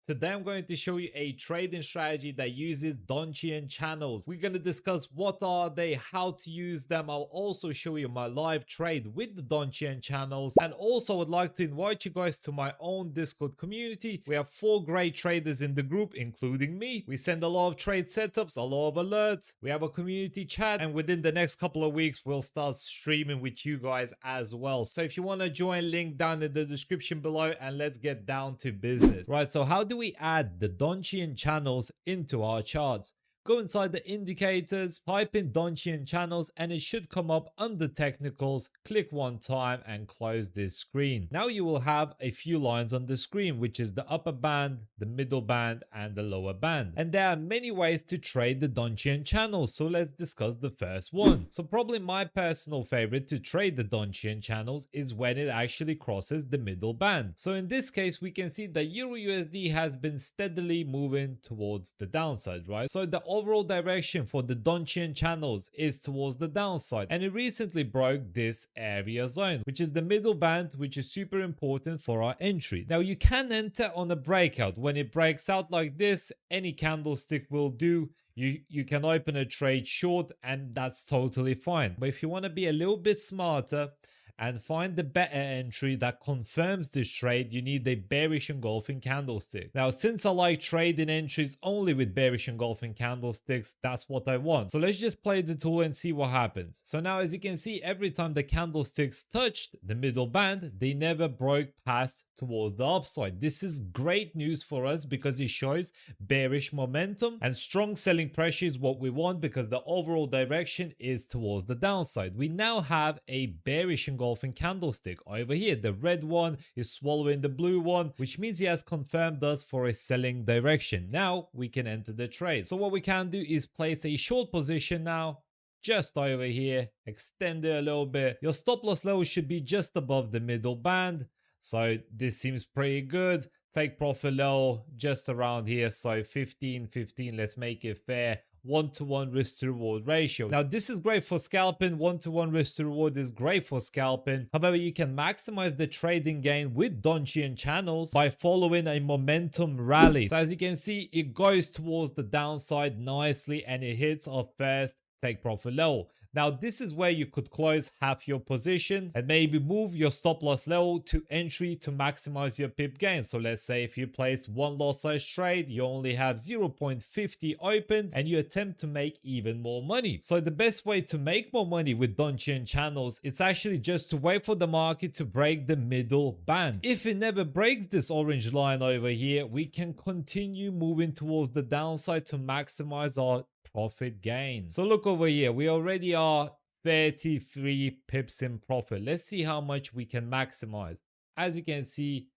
Today I'm going to show you a trading strategy that uses Donchian channels. We're going to discuss what are they, how to use them. I'll also show you my live trade with the Donchian channels. And also I would like to invite you guys to my own Discord community. We have 4 great traders in the group, including me. We send a lot of trade setups, a lot of alerts. We have a community chat, and within the next couple of weeks, we'll start streaming with you guys as well. So if you want to join, link down in the description below, and let's get down to business. Right, so how do we add the Donchian channels into our charts? Go inside the indicators, type in Donchian channels, and it should come up under technicals. Click one time and close this screen. Now you will have a few lines on the screen, which is the upper band, the middle band, and the lower band. And there are many ways to trade the Donchian channels, so let's discuss the first one. So probably my personal favorite to trade the Donchian channels is when it actually crosses the middle band. So in this case, we can see that Euro USD has been steadily moving towards the downside, right? So the overall direction for the Donchian channels is towards the downside, and it recently broke this area zone, which is the middle band, which is super important for our entry. Now you can enter on a breakout. When it breaks out like this, any candlestick will do. You can open a trade short, and that's totally fine. But if you want to be a little bit smarter and find the better entry that confirms this trade, you need a bearish engulfing candlestick. Now, since I like trading entries only with bearish engulfing candlesticks, that's what I want. So let's just play the tool and see what happens. So now, as you can see, every time the candlesticks touched the middle band, they never broke past towards the upside. This is great news for us because it shows bearish momentum, and strong selling pressure is what we want because the overall direction is towards the downside. We now have a bearish engulfing candlestick over here. The red one is swallowing the blue one, which means he has confirmed us for a selling direction. Now we can enter the trade. So what we can do is place a short position now just over here, extend it a little bit. Your stop loss level should be just above the middle band, so this seems pretty good. Take profit level just around here, so 15-15. Let's make it fair. 1-to-1 risk to reward ratio. Now this is great for scalping. 1-to-1 risk to reward is great for scalping. However, you can maximize the trading gain with Donchian channels by following a momentum rally. So as you can see, it goes towards the downside nicely and it hits our first take profit level. Now this is where you could close half your position and maybe move your stop loss level to entry to maximize your pip gain. So let's say if you place one lot size trade, you only have 0.50 open and you attempt to make even more money. So the best way to make more money with Donchian channels, it's actually just to wait for the market to break the middle band. If it never breaks this orange line over here, we can continue moving towards the downside to maximize our profit gain. So look over here, we already are 33 pips in profit. Let's see how much we can maximize. As you can see,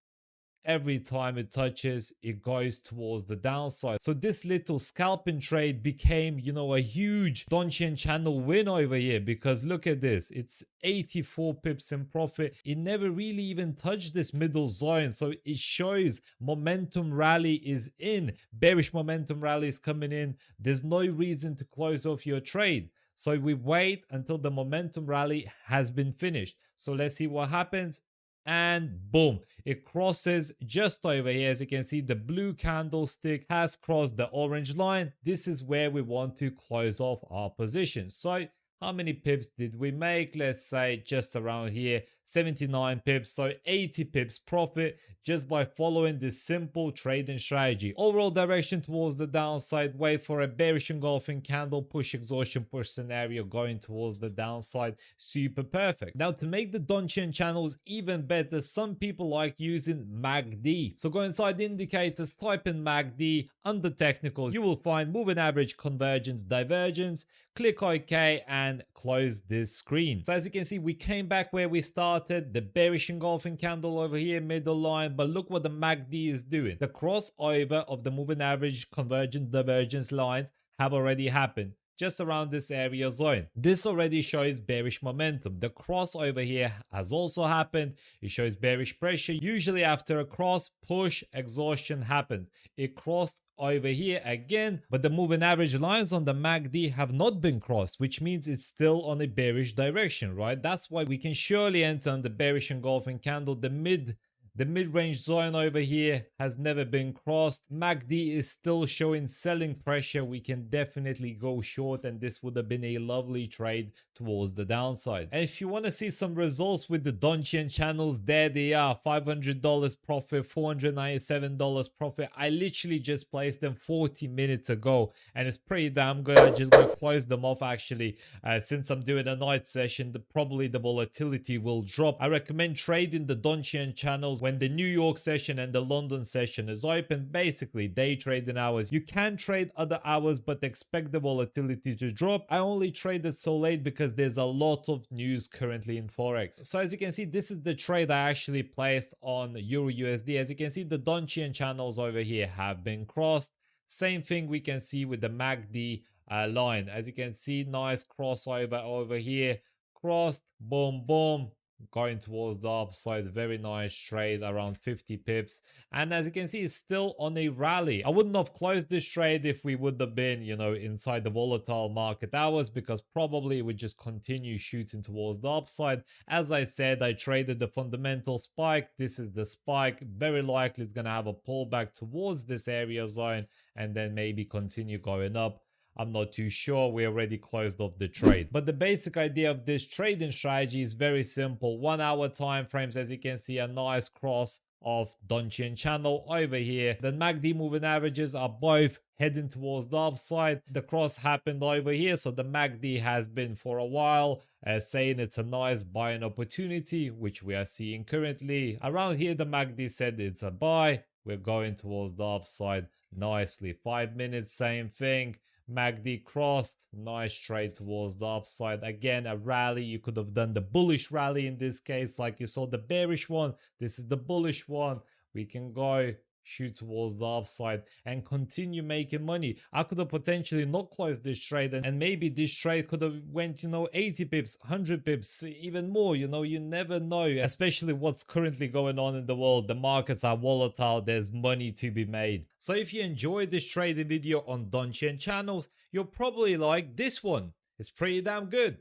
every time it touches, it goes towards the downside. So this little scalping trade became, a huge Donchian channel win over here, because look at this. It's 84 pips in profit. It never really even touched this middle zone. So it shows momentum rally is in. Bearish momentum rally is coming in. There's no reason to close off your trade. So we wait until the momentum rally has been finished. So let's see what happens. And boom, it crosses just over here. As you can see, the blue candlestick has crossed the orange line. This is where we want to close off our position. So how many pips did we make? Let's say just around here, 79 pips. So 80 pips profit just by following this simple trading strategy. Overall direction towards the downside. Wait for a bearish engulfing candle, push exhaustion, push scenario going towards the downside. Super perfect. Now to make the Donchian channels even better, some people like using MACD. So go inside the indicators, type in MACD. Under technicals, you will find moving average, convergence, divergence. Click OK and close this screen. So as you can see, we came back where we started, the bearish engulfing candle over here, middle line, but look what the MACD is doing. The crossover of the moving average, convergence, divergence lines have already happened just around this area zone. This already shows bearish momentum. The crossover here has also happened. It shows bearish pressure. Usually after a cross, push, exhaustion happens. It crossed over here again, but the moving average lines on the MACD have not been crossed, which means it's still on a bearish direction, right? That's why we can surely enter on the bearish engulfing candle, the mid The mid-range zone over here has never been crossed. MACD is still showing selling pressure. We can definitely go short, and this would have been a lovely trade towards the downside. And if you want to see some results with the Donchian channels, there they are. $500 profit, $497 profit. I literally just placed them 40 minutes ago, and it's pretty damn good. I'm just going to close them off actually. Since I'm doing a night session, probably the volatility will drop. I recommend trading the Donchian channels when the New York session and the London session is open, basically day trading hours. You can trade other hours, but expect the volatility to drop. I only traded so late because there's a lot of news currently in Forex. So as you can see, this is the trade I actually placed on Euro USD. As you can see, the Donchian channels over here have been crossed. Same thing we can see with the MACD line. As you can see, nice crossover over here. Crossed, boom, boom, going towards the upside. Very nice trade, around 50 pips. And as you can see, it's still on a rally. I wouldn't have closed this trade if we would have been, inside the volatile market hours, because probably it would just continue shooting towards the upside. As I said, I traded the fundamental spike. This is the spike. Very likely it's going to have a pullback towards this area zone and then maybe continue going up. I'm not too sure. We already closed off the trade. But the basic idea of this trading strategy is very simple. 1 hour time frames, as you can see, a nice cross of Donchian channel over here. The MACD moving averages are both heading towards the upside. The cross happened over here, so the MACD has been for a while saying it's a nice buying opportunity, which we are seeing currently. Around here, the MACD said it's a buy. We're going towards the upside nicely. 5 minutes, same thing. MACD crossed, nice trade towards the upside. Again, a rally. You could have done the bullish rally in this case, like you saw the bearish one. This is the bullish one. We can go shoot towards the upside and continue making money. I could have potentially not closed this trade, and maybe this trade could have went 80 pips, 100 pips, even more. You never know, especially what's currently going on in the world. The markets are volatile. There's money to be made. So if you enjoyed this trading video on Donchian channels, you'll probably like this one. It's pretty damn good.